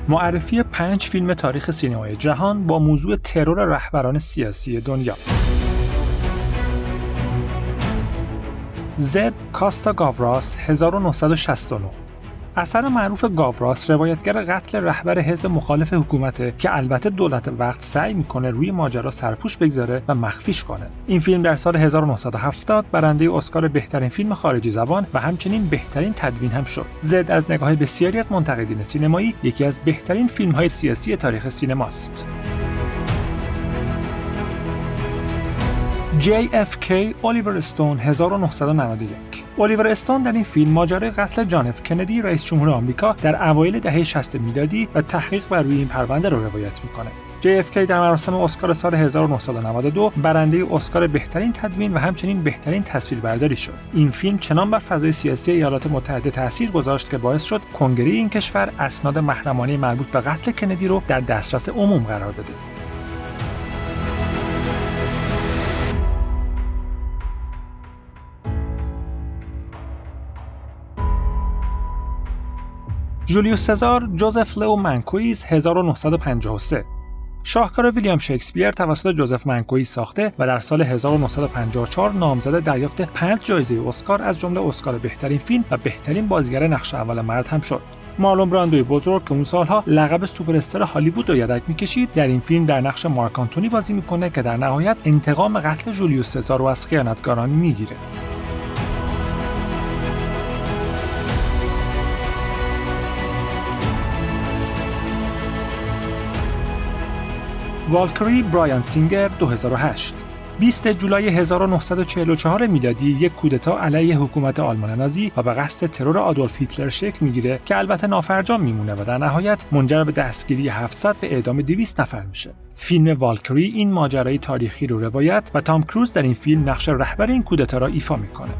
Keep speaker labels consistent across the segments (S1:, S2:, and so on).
S1: معرفی 5 فیلم تاریخ سینمای جهان با موضوع ترور رهبران سیاسی دنیا. زد کاستا گاوراس 1969. اثر معروف گاوراس روایتگر قتل رهبر حزب مخالف حکومته که البته دولت وقت سعی میکنه روی ماجرا سرپوش بگذاره و مخفیش کنه. این فیلم در سال 1970 برنده اسکار بهترین فیلم خارجی زبان و همچنین بهترین تدوین هم شد. زد از نگاه بسیاری از منتقدین سینمایی یکی از بهترین فیلم‌های سیاسی تاریخ سینماست. JFK الیور استون 1991. الیور استون در این فیلم ماجرای قتل جان اف کندی رئیس جمهور آمریکا در اوایل دهه 60 میلادی و تحقیق بر روی این پرونده رو روایت میکنه. JFK در مراسم اسکار سال 1992 برنده اسکار بهترین تدوین و همچنین بهترین تصویربرداری شد. این فیلم چنان بر فضای سیاسی ایالات متحده تاثیر گذاشت که باعث شد کنگره این کشور اسناد محرمانه مربوط به قتل کندی رو در دسترس عموم قرار بده. جولیوس سزار جوزف لئو منکوئیز 1953. شاهکار ویلیام شکسپیر توسط جوزف منکوئیز ساخته و در سال 1954 نامزد دریافت 5 جایزه اسکار از جمله اسکار بهترین فیلم و بهترین بازیگر نقش اول مرد هم شد. مارلون براندوی بزرگ که اون سالها لقب سوپر استار هالیوود رو یدک می‌کشید در این فیلم در نقش مارک آنتونی بازی میکنه که در نهایت انتقام قتل جولیوس سزار رو از خیانتکاران میگیره. والکری برایان سینگر 2008. 20 جولای 1944 میلادی یک کودتا علیه حکومت آلمان نازی و به قصد ترور آدولف هیتلر شکل میگیره که البته نافرجام میمونه و در نهایت منجر به دستگیری 700 و اعدام 200 نفر میشه. فیلم والکری این ماجرای تاریخی رو روایت و تام کروز در این فیلم نقش رهبر این کودتا را ایفا میکنه.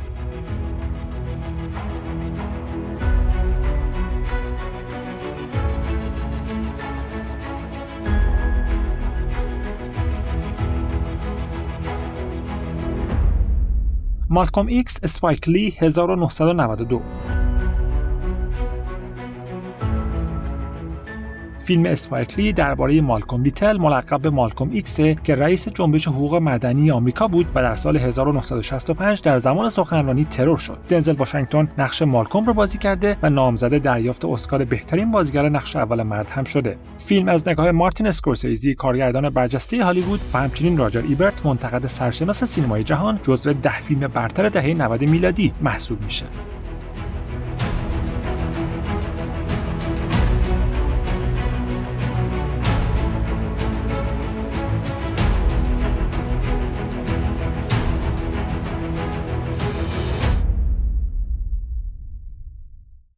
S1: مالکوم ایکس اسپایک لی 1992. فیلم اسپایک لی درباره مالکوم لیتل ملقب به مالکوم ایکس که رئیس جنبش حقوق مدنی آمریکا بود و در سال 1965 در زمان سخنرانی ترور شد. دنزل واشنگتن نقش مالکوم رو بازی کرده و نامزد دریافت اسکار بهترین بازیگر نقش اول مرد هم شده. فیلم از نگاه مارتین اسکورسیزی کارگردان برجسته هالیوود و همچنین راجر ایبرت منتقد سرشناس سینمای جهان جزو 10 فیلم برتر دهه 90 میلادی محسوب میشه.